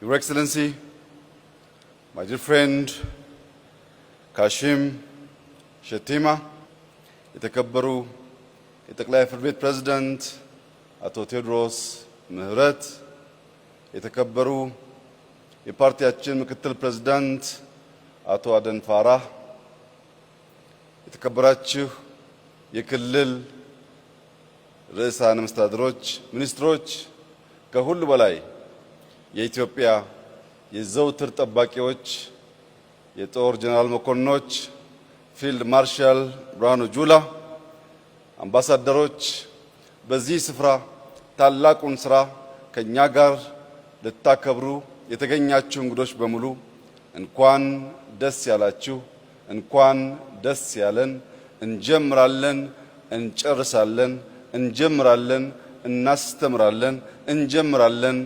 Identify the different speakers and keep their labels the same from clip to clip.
Speaker 1: Your Excellency, my dear friend Kashim Shettima, የተከበሩ የጠቅላይ ፍርድ ቤት ፕሬዝዳንት አቶ ቴዎድሮስ ምህረት፣ የተከበሩ የፓርቲያችን ምክትል ፕሬዝዳንት አቶ አደን ፋራህ፣ የተከበራችሁ የክልል ርዕሳነ መስተዳድሮች፣ ሚኒስትሮች፣ ከሁሉ በላይ የኢትዮጵያ የዘውትር ጠባቂዎች፣ የጦር ጀነራል መኮንኖች፣ ፊልድ ማርሻል ብርሃኑ ጁላ፣ አምባሳደሮች፣ በዚህ ስፍራ ታላቁን ስራ ከኛ ጋር ልታከብሩ የተገኛችሁ እንግዶች በሙሉ እንኳን ደስ ያላችሁ፣ እንኳን ደስ ያለን። እንጀምራለን፣ እንጨርሳለን፣ እንጀምራለን፣ እናስተምራለን፣ እንጀምራለን፣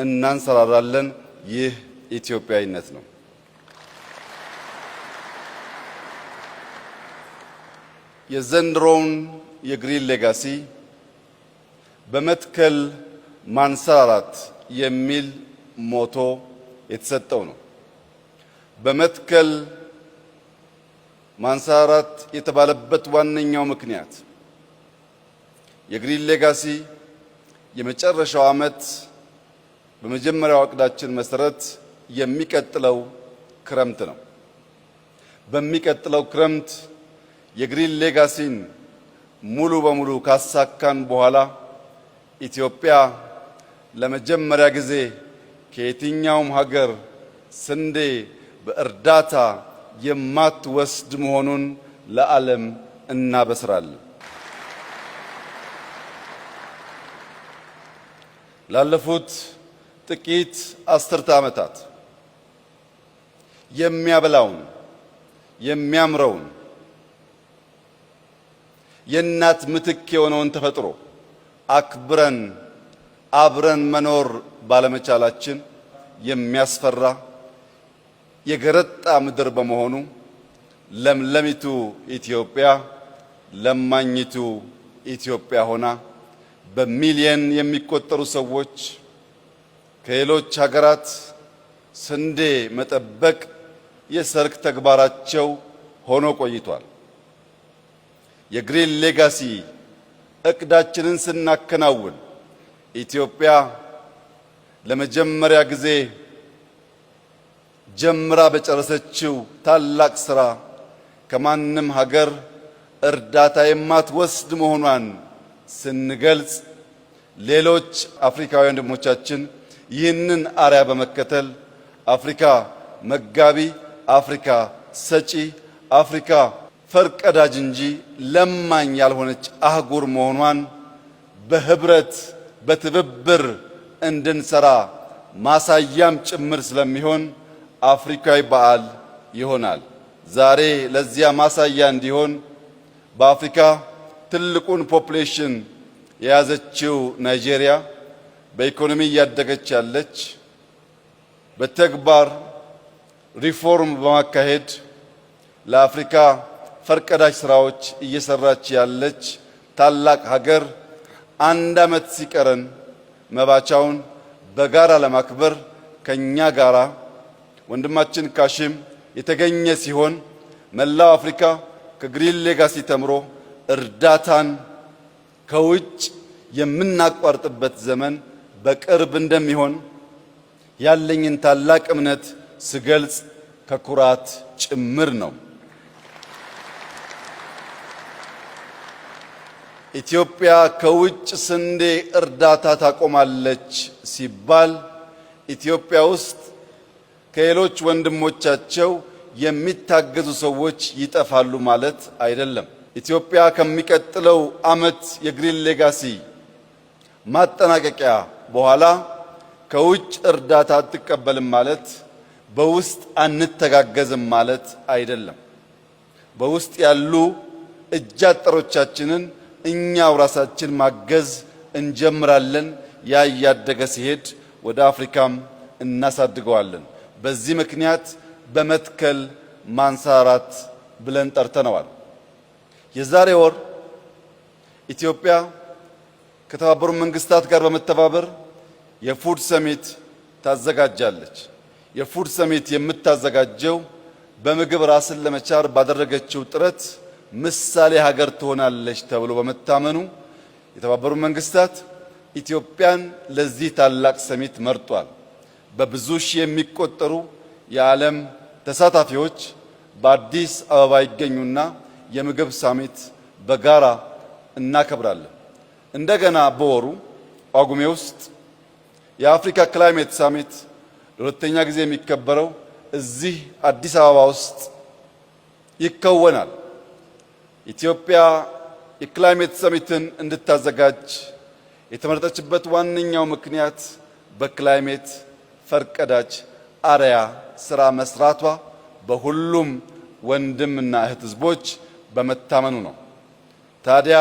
Speaker 1: እናንሰራራለን። ይህ ኢትዮጵያዊነት ነው። የዘንድሮውን የግሪን ሌጋሲ በመትከል ማንሰራራት የሚል ሞቶ የተሰጠው ነው። በመትከል ማንሰራራት የተባለበት ዋነኛው ምክንያት የግሪን ሌጋሲ የመጨረሻው ዓመት በመጀመሪያው ዕቅዳችን መሰረት የሚቀጥለው ክረምት ነው። በሚቀጥለው ክረምት የግሪን ሌጋሲን ሙሉ በሙሉ ካሳካን በኋላ ኢትዮጵያ ለመጀመሪያ ጊዜ ከየትኛውም ሀገር ስንዴ በእርዳታ የማትወስድ መሆኑን ለዓለም እናበስራለን። ላለፉት ጥቂት አስርተ ዓመታት የሚያበላውን የሚያምረውን የእናት ምትክ የሆነውን ተፈጥሮ አክብረን አብረን መኖር ባለመቻላችን የሚያስፈራ የገረጣ ምድር በመሆኑ ለምለሚቱ ኢትዮጵያ ለማኝቱ ኢትዮጵያ ሆና በሚሊየን የሚቆጠሩ ሰዎች ከሌሎች ሀገራት ስንዴ መጠበቅ የሰርክ ተግባራቸው ሆኖ ቆይቷል። የግሪን ሌጋሲ እቅዳችንን ስናከናውን ኢትዮጵያ ለመጀመሪያ ጊዜ ጀምራ በጨረሰችው ታላቅ ስራ ከማንም ሀገር እርዳታ የማትወስድ መሆኗን ስንገልጽ ሌሎች አፍሪካውያን ወንድሞቻችን ይህንን አርያ በመከተል አፍሪካ መጋቢ፣ አፍሪካ ሰጪ፣ አፍሪካ ፈርቀዳጅ እንጂ ለማኝ ያልሆነች አህጉር መሆኗን በህብረት በትብብር እንድንሰራ ማሳያም ጭምር ስለሚሆን አፍሪካዊ በዓል ይሆናል። ዛሬ ለዚያ ማሳያ እንዲሆን በአፍሪካ ትልቁን ፖፑሌሽን የያዘችው ናይጄሪያ በኢኮኖሚ እያደገች ያለች፣ በተግባር ሪፎርም በማካሄድ ለአፍሪካ ፈርቀዳጅ ስራዎች እየሰራች ያለች ታላቅ ሀገር አንድ ዓመት ሲቀረን መባቻውን በጋራ ለማክበር ከኛ ጋራ ወንድማችን ካሽም የተገኘ ሲሆን መላው አፍሪካ ከግሪን ሌጋሲ ተምሮ እርዳታን ከውጭ የምናቋርጥበት ዘመን በቅርብ እንደሚሆን ያለኝን ታላቅ እምነት ስገልጽ ከኩራት ጭምር ነው። ኢትዮጵያ ከውጭ ስንዴ እርዳታ ታቆማለች ሲባል ኢትዮጵያ ውስጥ ከሌሎች ወንድሞቻቸው የሚታገዙ ሰዎች ይጠፋሉ ማለት አይደለም። ኢትዮጵያ ከሚቀጥለው ዓመት የግሪን ሌጋሲ ማጠናቀቂያ በኋላ ከውጭ እርዳታ አትቀበልም ማለት በውስጥ አንተጋገዝም ማለት አይደለም። በውስጥ ያሉ እጅ አጠሮቻችንን እኛው ራሳችን ማገዝ እንጀምራለን። ያ እያደገ ሲሄድ ወደ አፍሪካም እናሳድገዋለን። በዚህ ምክንያት በመትከል ማንሰራራት ብለን ጠርተነዋል። የዛሬ ወር ኢትዮጵያ ከተባበሩት መንግስታት ጋር በመተባበር የፉድ ሰሚት ታዘጋጃለች። የፉድ ሰሚት የምታዘጋጀው በምግብ ራስን ለመቻር ባደረገችው ጥረት ምሳሌ ሀገር ትሆናለች ተብሎ በመታመኑ የተባበሩት መንግስታት ኢትዮጵያን ለዚህ ታላቅ ሰሚት መርጧል። በብዙ ሺህ የሚቆጠሩ የዓለም ተሳታፊዎች በአዲስ አበባ ይገኙና የምግብ ሰሚት በጋራ እናከብራለን። እንደገና በወሩ ጳጉሜ ውስጥ የአፍሪካ ክላይሜት ሰሚት ለሁለተኛ ጊዜ የሚከበረው እዚህ አዲስ አበባ ውስጥ ይከወናል። ኢትዮጵያ የክላይሜት ሰሚትን እንድታዘጋጅ የተመረጠችበት ዋነኛው ምክንያት በክላይሜት ፈርቀዳጅ አርአያ ስራ መስራቷ በሁሉም ወንድምና እህት ህዝቦች በመታመኑ ነው። ታዲያ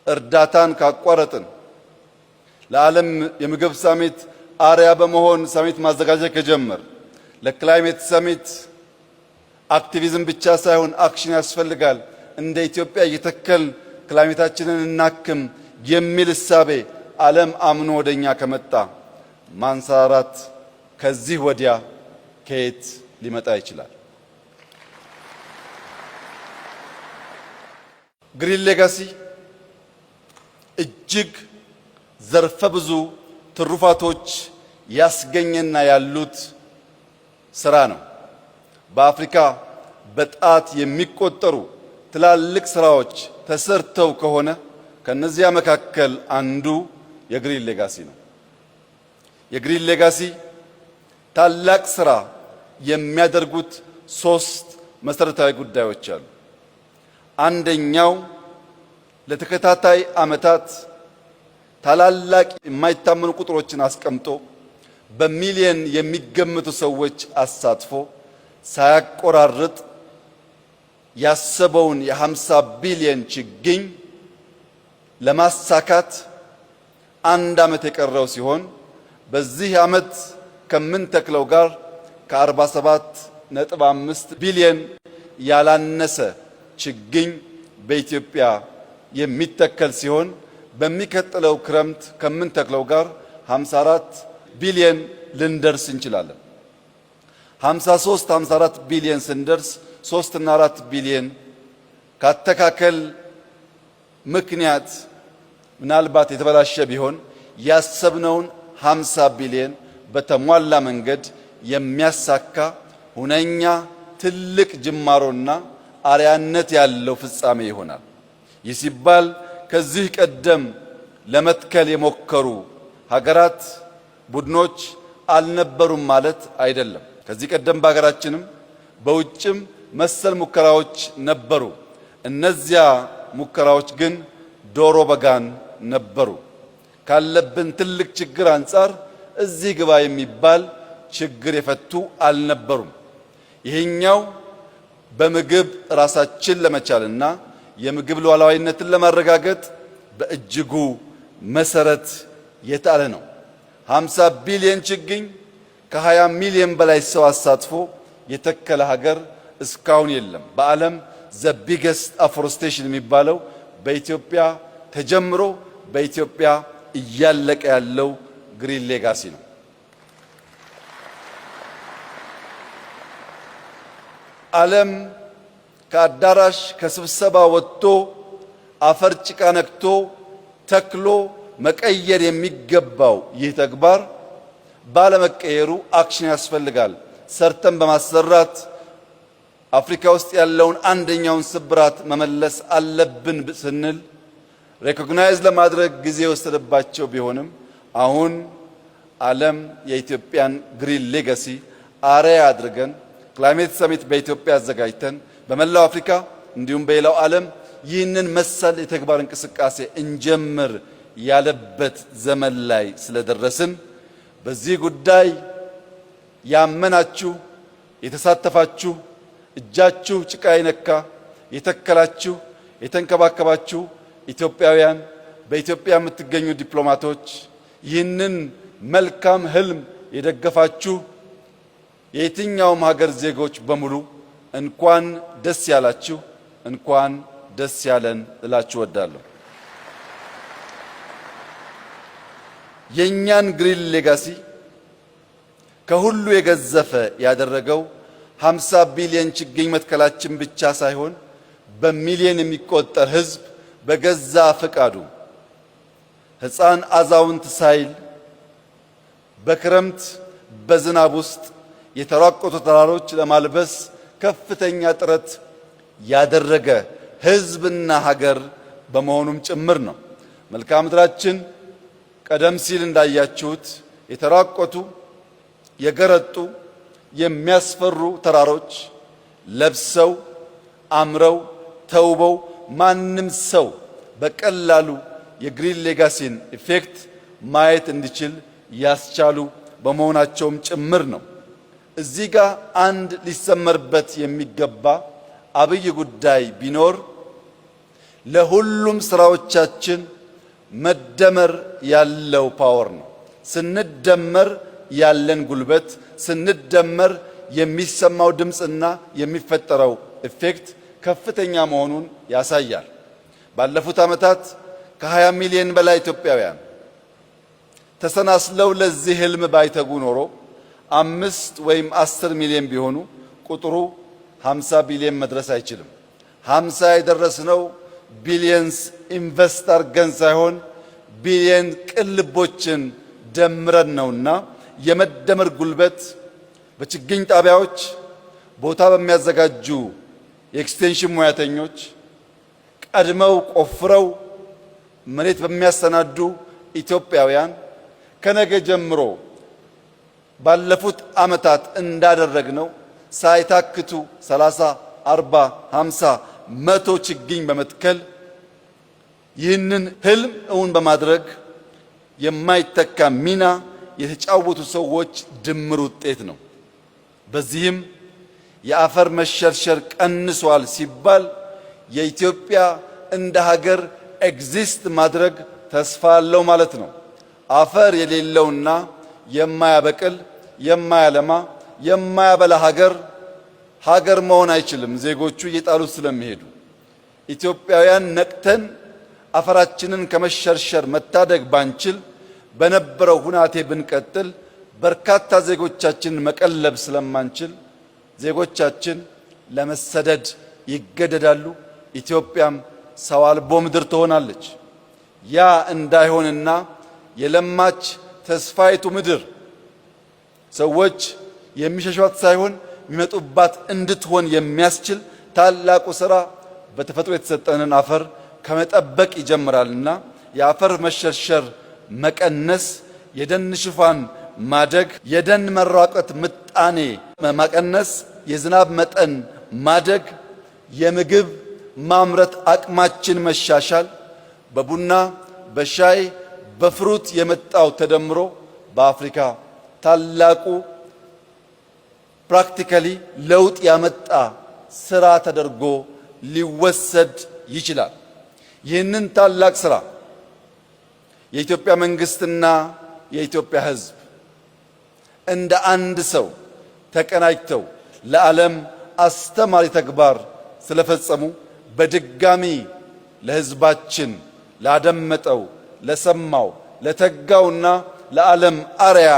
Speaker 1: እርዳታን ካቋረጥን ለዓለም የምግብ ሰሚት አርአያ በመሆን ሰሚት ማዘጋጀት ከጀመር ለክላይሜት ሰሚት አክቲቪዝም ብቻ ሳይሆን አክሽን ያስፈልጋል። እንደ ኢትዮጵያ እየተከል ክላይሜታችንን እናክም የሚል እሳቤ ዓለም አምኖ ወደኛ ከመጣ ማንሰራራት ከዚህ ወዲያ ከየት ሊመጣ ይችላል? ግሪን ሌጋሲ እጅግ ዘርፈ ብዙ ትሩፋቶች ያስገኘና ያሉት ስራ ነው። በአፍሪካ በጣት የሚቆጠሩ ትላልቅ ስራዎች ተሰርተው ከሆነ ከነዚያ መካከል አንዱ የግሪን ሌጋሲ ነው። የግሪን ሌጋሲ ታላቅ ስራ የሚያደርጉት ሶስት መሰረታዊ ጉዳዮች አሉ። አንደኛው ለተከታታይ ዓመታት ታላላቅ የማይታመኑ ቁጥሮችን አስቀምጦ በሚሊየን የሚገመቱ ሰዎች አሳትፎ ሳያቆራርጥ ያሰበውን የ50 ቢሊየን ችግኝ ለማሳካት አንድ ዓመት የቀረው ሲሆን በዚህ ዓመት ከምንተክለው ጋር ከ47.5 ቢሊየን ያላነሰ ችግኝ በኢትዮጵያ የሚተከል ሲሆን በሚቀጥለው ክረምት ከምንተክለው ጋር 54 ቢሊየን ልንደርስ እንችላለን። 54 ቢሊየን ስንደርስ 3 እና 4 ቢሊየን ካተካከል ምክንያት ምናልባት የተበላሸ ቢሆን ያሰብነውን 50 ቢሊየን በተሟላ መንገድ የሚያሳካ ሁነኛ ትልቅ ጅማሮና አርአያነት ያለው ፍጻሜ ይሆናል። ይህ ሲባል ከዚህ ቀደም ለመትከል የሞከሩ ሀገራት፣ ቡድኖች አልነበሩም ማለት አይደለም። ከዚህ ቀደም በሀገራችንም በውጭም መሰል ሙከራዎች ነበሩ። እነዚያ ሙከራዎች ግን ዶሮ በጋን ነበሩ። ካለብን ትልቅ ችግር አንጻር እዚህ ግባ የሚባል ችግር የፈቱ አልነበሩም። ይሄኛው በምግብ ራሳችን ለመቻልና የምግብ ሉዓላዊነትን ለማረጋገጥ በእጅጉ መሰረት የጣለ ነው። 50 ቢሊየን ችግኝ ከ20 ሚሊዮን በላይ ሰው አሳትፎ የተከለ ሀገር እስካሁን የለም። በዓለም ዘ ቢገስት አፎረስቴሽን የሚባለው በኢትዮጵያ ተጀምሮ በኢትዮጵያ እያለቀ ያለው ግሪን ሌጋሲ ነው። ዓለም ከአዳራሽ ከስብሰባ ወጥቶ አፈር ጭቃ ነክቶ ተክሎ መቀየር የሚገባው ይህ ተግባር ባለመቀየሩ አክሽን ያስፈልጋል። ሰርተን በማሰራት አፍሪካ ውስጥ ያለውን አንደኛውን ስብራት መመለስ አለብን ስንል ሬኮግናይዝ ለማድረግ ጊዜ ወሰደባቸው ቢሆንም አሁን ዓለም የኢትዮጵያን ግሪን ሌጋሲ አርአያ አድርገን ክላይሜት ሰሚት በኢትዮጵያ አዘጋጅተን በመላው አፍሪካ እንዲሁም በሌላው ዓለም ይህንን መሰል የተግባር እንቅስቃሴ እንጀምር ያለበት ዘመን ላይ ስለደረስን በዚህ ጉዳይ ያመናችሁ፣ የተሳተፋችሁ፣ እጃችሁ ጭቃ የነካ የተከላችሁ፣ የተንከባከባችሁ ኢትዮጵያውያን፣ በኢትዮጵያ የምትገኙ ዲፕሎማቶች፣ ይህንን መልካም ህልም የደገፋችሁ የየትኛውም ሀገር ዜጎች በሙሉ እንኳን ደስ ያላችሁ፣ እንኳን ደስ ያለን እላችሁ እወዳለሁ። የኛን ግሪን ሌጋሲ ከሁሉ የገዘፈ ያደረገው 50 ቢሊዮን ችግኝ መትከላችን ብቻ ሳይሆን በሚሊዮን የሚቆጠር ሕዝብ በገዛ ፈቃዱ ሕፃን አዛውንት ሳይል በክረምት በዝናብ ውስጥ የተራቆቱ ተራሮች ለማልበስ ከፍተኛ ጥረት ያደረገ ሕዝብና ሀገር በመሆኑም ጭምር ነው። መልክዓ ምድራችን ቀደም ሲል እንዳያችሁት የተራቆቱ የገረጡ የሚያስፈሩ ተራሮች ለብሰው አምረው ተውበው ማንም ሰው በቀላሉ የግሪን ሌጋሲን ኢፌክት ማየት እንዲችል ያስቻሉ በመሆናቸውም ጭምር ነው። እዚህ ጋር አንድ ሊሰመርበት የሚገባ አብይ ጉዳይ ቢኖር ለሁሉም ስራዎቻችን መደመር ያለው ፓወር ነው። ስንደመር ያለን ጉልበት፣ ስንደመር የሚሰማው ድምፅና የሚፈጠረው ኢፌክት ከፍተኛ መሆኑን ያሳያል። ባለፉት ዓመታት ከ20 ሚሊዮን በላይ ኢትዮጵያውያን ተሰናስለው ለዚህ ህልም ባይተጉ ኖሮ 5 ወይም 10 ሚሊዮን ቢሆኑ ቁጥሩ 50 ቢሊዮን መድረስ አይችልም። 50 የደረስነው ቢሊየንስ ኢንቨስት አድርገን ሳይሆን ቢሊየን ቅልቦችን ደምረን ነውና የመደመር ጉልበት በችግኝ ጣቢያዎች ቦታ በሚያዘጋጁ የኤክስቴንሽን ሙያተኞች ቀድመው ቆፍረው መሬት በሚያሰናዱ ኢትዮጵያውያን ከነገ ጀምሮ ባለፉት ዓመታት እንዳደረግነው ሳይታክቱ 30፣ 40፣ 50፣ 100 ችግኝ በመትከል ይህንን ህልም እውን በማድረግ የማይተካ ሚና የተጫወቱ ሰዎች ድምር ውጤት ነው። በዚህም የአፈር መሸርሸር ቀንሷል ሲባል የኢትዮጵያ እንደ ሀገር ኤግዚስት ማድረግ ተስፋ አለው ማለት ነው። አፈር የሌለውና የማያበቅል የማያለማ የማያበላ ሀገር መሆን አይችልም። ዜጎቹ እየጣሉት ስለሚሄዱ ኢትዮጵያውያን ነቅተን አፈራችንን ከመሸርሸር መታደግ ባንችል በነበረው ሁናቴ ብንቀጥል በርካታ ዜጎቻችንን መቀለብ ስለማንችል ዜጎቻችን ለመሰደድ ይገደዳሉ። ኢትዮጵያም ሰው አልቦ ምድር ትሆናለች። ያ እንዳይሆንና የለማች ተስፋይቱ ምድር ሰዎች የሚሸሿት ሳይሆን የሚመጡባት እንድትሆን የሚያስችል ታላቁ ሥራ በተፈጥሮ የተሰጠንን አፈር ከመጠበቅ ይጀምራልና የአፈር መሸርሸር መቀነስ፣ የደን ሽፋን ማደግ፣ የደን መራቆት ምጣኔ መቀነስ፣ የዝናብ መጠን ማደግ፣ የምግብ ማምረት አቅማችን መሻሻል፣ በቡና በሻይ በፍሩት የመጣው ተደምሮ በአፍሪካ ታላቁ ፕራክቲካሊ ለውጥ ያመጣ ስራ ተደርጎ ሊወሰድ ይችላል። ይህንን ታላቅ ስራ የኢትዮጵያ መንግስትና የኢትዮጵያ ሕዝብ እንደ አንድ ሰው ተቀናጅተው ለዓለም አስተማሪ ተግባር ስለፈጸሙ በድጋሚ ለሕዝባችን ላደመጠው፣ ለሰማው፣ ለተጋውና ለዓለም አርያ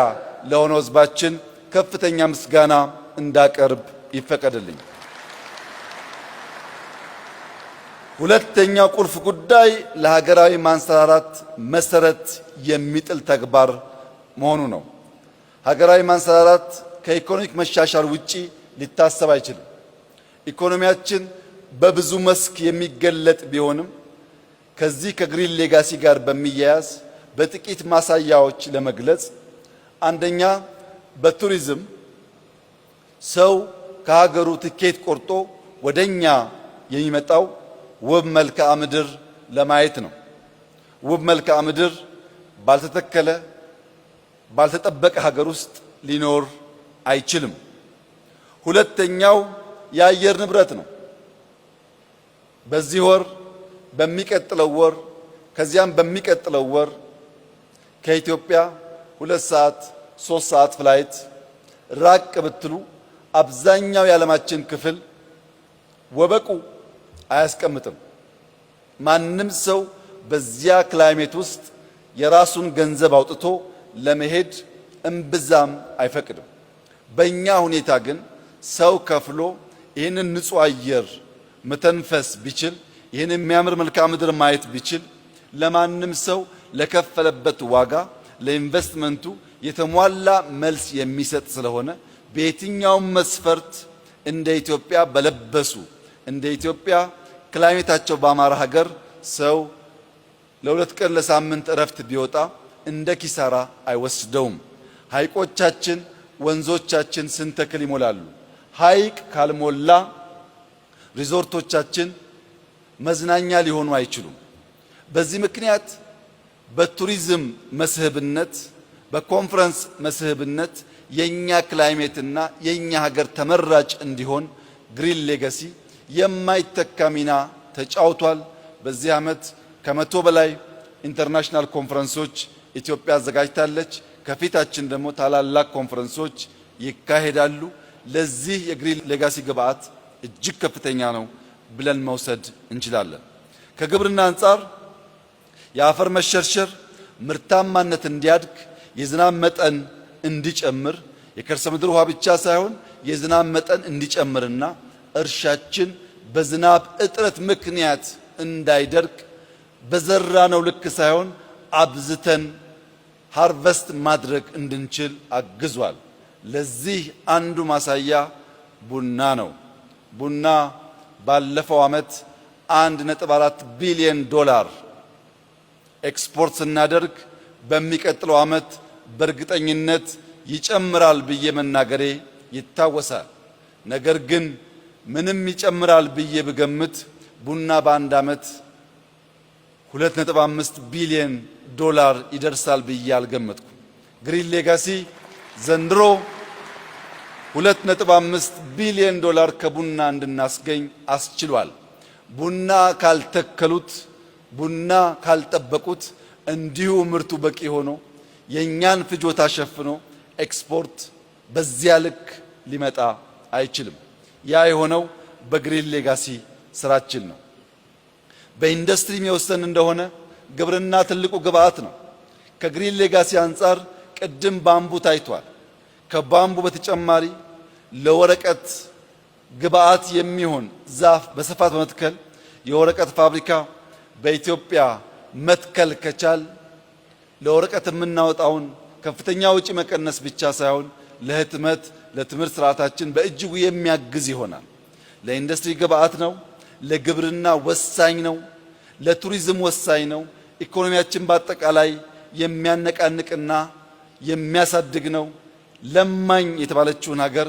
Speaker 1: ለሆነው ሕዝባችን ከፍተኛ ምስጋና እንዳቀርብ ይፈቀድልኝ። ሁለተኛው ቁልፍ ጉዳይ ለሀገራዊ ማንሰራራት መሰረት የሚጥል ተግባር መሆኑ ነው። ሀገራዊ ማንሰራራት ከኢኮኖሚክ መሻሻል ውጪ ሊታሰብ አይችልም። ኢኮኖሚያችን በብዙ መስክ የሚገለጥ ቢሆንም ከዚህ ከግሪን ሌጋሲ ጋር በሚያያዝ በጥቂት ማሳያዎች ለመግለጽ፣ አንደኛ በቱሪዝም ሰው ከሀገሩ ትኬት ቆርጦ ወደኛ የሚመጣው ውብ መልክዓ ምድር ለማየት ነው። ውብ መልክዓ ምድር ባልተተከለ ባልተጠበቀ ሀገር ውስጥ ሊኖር አይችልም። ሁለተኛው የአየር ንብረት ነው። በዚህ ወር፣ በሚቀጥለው ወር፣ ከዚያም በሚቀጥለው ወር ከኢትዮጵያ 2 ሰዓት 3 ሰዓት ፍላይት ራቅ ብትሉ አብዛኛው የዓለማችን ክፍል ወበቁ አያስቀምጥም። ማንም ሰው በዚያ ክላይሜት ውስጥ የራሱን ገንዘብ አውጥቶ ለመሄድ እምብዛም አይፈቅድም። በእኛ ሁኔታ ግን ሰው ከፍሎ ይህንን ንጹህ አየር መተንፈስ ቢችል ይህን የሚያምር መልክዓ ምድር ማየት ቢችል ለማንም ሰው ለከፈለበት ዋጋ ለኢንቨስትመንቱ የተሟላ መልስ የሚሰጥ ስለሆነ በየትኛውም መስፈርት እንደ ኢትዮጵያ በለበሱ እንደ ኢትዮጵያ ክላይሜታቸው በአማራ ሀገር ሰው ለሁለት ቀን ለሳምንት እረፍት ቢወጣ እንደ ኪሳራ አይወስደውም። ሐይቆቻችን ወንዞቻችን ስንተክል ይሞላሉ። ሐይቅ ካልሞላ ሪዞርቶቻችን መዝናኛ ሊሆኑ አይችሉም። በዚህ ምክንያት በቱሪዝም መስህብነት በኮንፈረንስ መስህብነት የኛ ክላይሜትና የኛ ሀገር ተመራጭ እንዲሆን ግሪን ሌጋሲ የማይተካ ሚና ተጫውቷል። በዚህ ዓመት ከመቶ በላይ ኢንተርናሽናል ኮንፈረንሶች ኢትዮጵያ አዘጋጅታለች። ከፊታችን ደግሞ ታላላቅ ኮንፈረንሶች ይካሄዳሉ። ለዚህ የግሪን ሌጋሲ ግብዓት እጅግ ከፍተኛ ነው ብለን መውሰድ እንችላለን። ከግብርና አንጻር የአፈር መሸርሸር ምርታማነት እንዲያድግ የዝናብ መጠን እንዲጨምር የከርሰ ምድር ውሃ ብቻ ሳይሆን የዝናብ መጠን እንዲጨምርና እርሻችን በዝናብ እጥረት ምክንያት እንዳይደርቅ በዘራነው ልክ ሳይሆን አብዝተን ሃርቨስት ማድረግ እንድንችል አግዟል። ለዚህ አንዱ ማሳያ ቡና ነው። ቡና ባለፈው ዓመት 1.4 ቢሊዮን ዶላር ኤክስፖርት ስናደርግ በሚቀጥለው ዓመት በእርግጠኝነት ይጨምራል ብዬ መናገሬ ይታወሳል። ነገር ግን ምንም ይጨምራል ብዬ ብገምት ቡና በአንድ ዓመት 2.5 ቢሊዮን ዶላር ይደርሳል ብዬ አልገመትኩም። ግሪን ሌጋሲ ዘንድሮ 2.5 ቢሊዮን ዶላር ከቡና እንድናስገኝ አስችሏል። ቡና ካልተከሉት ቡና ካልጠበቁት እንዲሁ ምርቱ በቂ ሆኖ የኛን ፍጆታ ሸፍኖ ኤክስፖርት በዚያ ልክ ሊመጣ አይችልም። ያ የሆነው በግሪን ሌጋሲ ስራችን ነው። በኢንዱስትሪ የሚወሰን እንደሆነ ግብርና ትልቁ ግብዓት ነው። ከግሪን ሌጋሲ አንጻር ቅድም ባምቡ ታይቷል። ከባምቡ በተጨማሪ ለወረቀት ግብዓት የሚሆን ዛፍ በስፋት በመትከል የወረቀት ፋብሪካ በኢትዮጵያ መትከል ከቻል ለወረቀት የምናወጣውን ከፍተኛ ወጪ መቀነስ ብቻ ሳይሆን ለህትመት ለትምህርት ስርዓታችን በእጅጉ የሚያግዝ ይሆናል። ለኢንዱስትሪ ግብዓት ነው። ለግብርና ወሳኝ ነው። ለቱሪዝም ወሳኝ ነው። ኢኮኖሚያችን በአጠቃላይ የሚያነቃንቅና የሚያሳድግ ነው። ለማኝ የተባለችውን ሀገር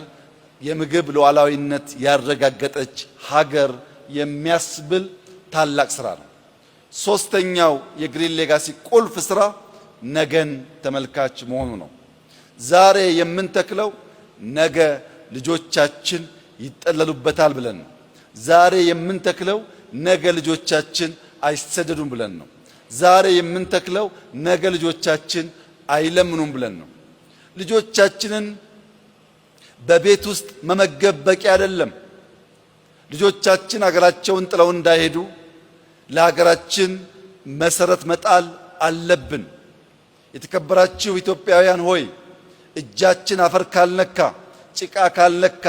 Speaker 1: የምግብ ሉዓላዊነት ያረጋገጠች ሀገር የሚያስብል ታላቅ ስራ ነው። ሶስተኛው የግሪን ሌጋሲ ቁልፍ ስራ ነገን ተመልካች መሆኑ ነው። ዛሬ የምንተክለው ነገ ልጆቻችን ይጠለሉበታል ብለን ነው። ዛሬ የምንተክለው ነገ ልጆቻችን አይሰደዱም ብለን ነው። ዛሬ የምንተክለው ነገ ልጆቻችን አይለምኑም ብለን ነው። ልጆቻችንን በቤት ውስጥ መመገብ በቂ አይደለም። ልጆቻችን ሀገራቸውን ጥለው እንዳይሄዱ ለሀገራችን መሰረት መጣል አለብን። የተከበራችሁ ኢትዮጵያውያን ሆይ እጃችን አፈር ካልነካ ጭቃ ካልነካ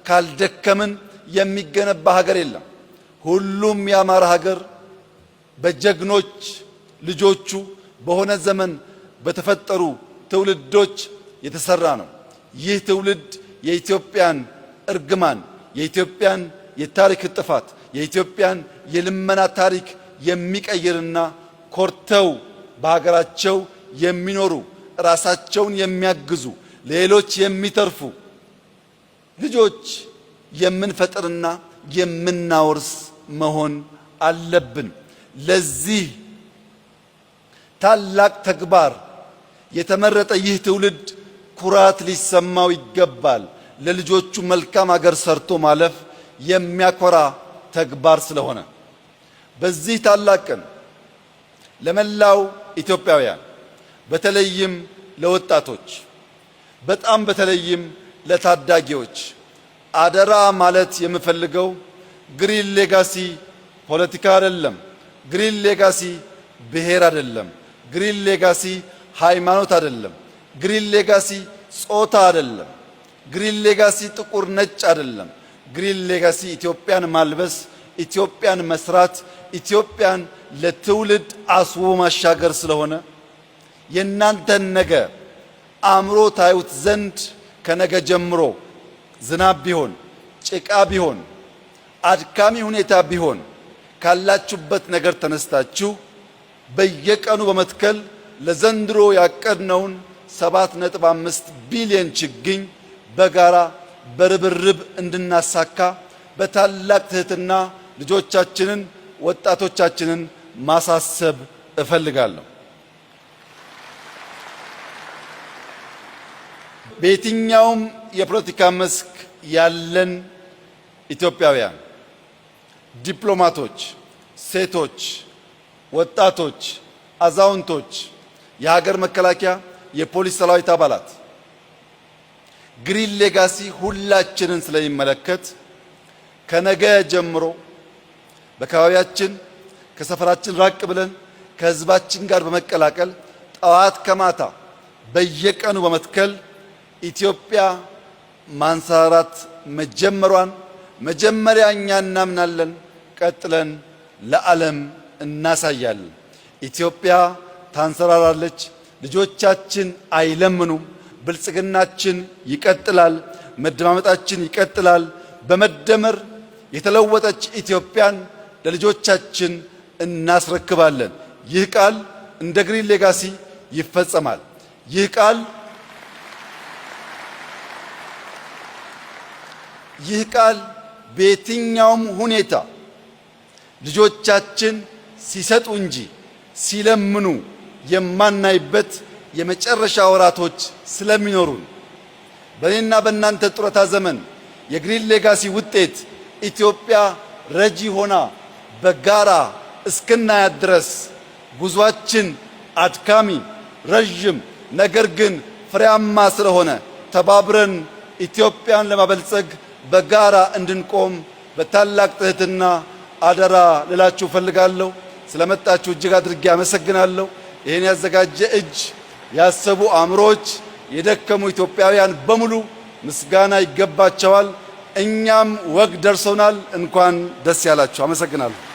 Speaker 1: ካልደከምን የሚገነባ ሀገር የለም። ሁሉም የአማራ ሀገር በጀግኖች ልጆቹ በሆነ ዘመን በተፈጠሩ ትውልዶች የተሰራ ነው። ይህ ትውልድ የኢትዮጵያን እርግማን፣ የኢትዮጵያን የታሪክ ጥፋት፣ የኢትዮጵያን የልመና ታሪክ የሚቀይርና ኮርተው በሀገራቸው የሚኖሩ ራሳቸውን የሚያግዙ ሌሎች የሚተርፉ ልጆች የምንፈጥርና የምናወርስ መሆን አለብን። ለዚህ ታላቅ ተግባር የተመረጠ ይህ ትውልድ ኩራት ሊሰማው ይገባል። ለልጆቹ መልካም ሀገር ሰርቶ ማለፍ የሚያኮራ ተግባር ስለሆነ በዚህ ታላቅ ቀን ለመላው ኢትዮጵያውያን በተለይም ለወጣቶች በጣም በተለይም ለታዳጊዎች አደራ ማለት የምፈልገው ግሪን ሌጋሲ ፖለቲካ አይደለም። ግሪን ሌጋሲ ብሔር አይደለም። ግሪን ሌጋሲ ሃይማኖት አይደለም። ግሪን ሌጋሲ ጾታ አይደለም። ግሪን ሌጋሲ ጥቁር ነጭ አይደለም። ግሪን ሌጋሲ ኢትዮጵያን ማልበስ፣ ኢትዮጵያን መስራት፣ ኢትዮጵያን ለትውልድ አስቦ ማሻገር ስለሆነ የእናንተን ነገ አእምሮ ታዩት ዘንድ ከነገ ጀምሮ ዝናብ ቢሆን ጭቃ ቢሆን አድካሚ ሁኔታ ቢሆን ካላችሁበት ነገር ተነስታችሁ በየቀኑ በመትከል ለዘንድሮ ያቀድነውን 7.5 ቢሊዮን ችግኝ በጋራ በርብርብ እንድናሳካ በታላቅ ትህትና ልጆቻችንን ወጣቶቻችንን ማሳሰብ እፈልጋለሁ። በየትኛውም የፖለቲካ መስክ ያለን ኢትዮጵያውያን ዲፕሎማቶች፣ ሴቶች፣ ወጣቶች፣ አዛውንቶች፣ የሀገር መከላከያ፣ የፖሊስ ሰራዊት አባላት ግሪን ሌጋሲ ሁላችንን ስለሚመለከት ከነገ ጀምሮ በአካባቢያችን ከሰፈራችን ራቅ ብለን ከህዝባችን ጋር በመቀላቀል ጠዋት ከማታ በየቀኑ በመትከል ኢትዮጵያ ማንሰራራት መጀመሯን መጀመሪያ እኛ እናምናለን፣ ቀጥለን ለዓለም እናሳያለን። ኢትዮጵያ ታንሰራራለች። ልጆቻችን አይለምኑም። ብልጽግናችን ይቀጥላል። መደማመጣችን ይቀጥላል። በመደመር የተለወጠች ኢትዮጵያን ለልጆቻችን እናስረክባለን። ይህ ቃል እንደ ግሪን ሌጋሲ ይፈጸማል። ይህ ቃል በየትኛውም ሁኔታ ልጆቻችን ሲሰጡ እንጂ ሲለምኑ የማናይበት የመጨረሻ ወራቶች ስለሚኖሩን በእኔና በእናንተ ጡረታ ዘመን የግሪን ሌጋሲ ውጤት ኢትዮጵያ ረጂ ሆና በጋራ እስክናያት ድረስ ጉዟችን አድካሚ፣ ረጅም ነገር ግን ፍሬያማ ስለሆነ ተባብረን ኢትዮጵያን ለማበልጸግ በጋራ እንድንቆም በታላቅ ትህትና አደራ ልላችሁ ፈልጋለሁ። ስለመጣችሁ እጅግ አድርጌ አመሰግናለሁ። ይህን ያዘጋጀ እጅ፣ ያሰቡ አእምሮች፣ የደከሙ ኢትዮጵያውያን በሙሉ ምስጋና ይገባቸዋል። እኛም ወግ ደርሶናል። እንኳን ደስ ያላችሁ። አመሰግናለሁ።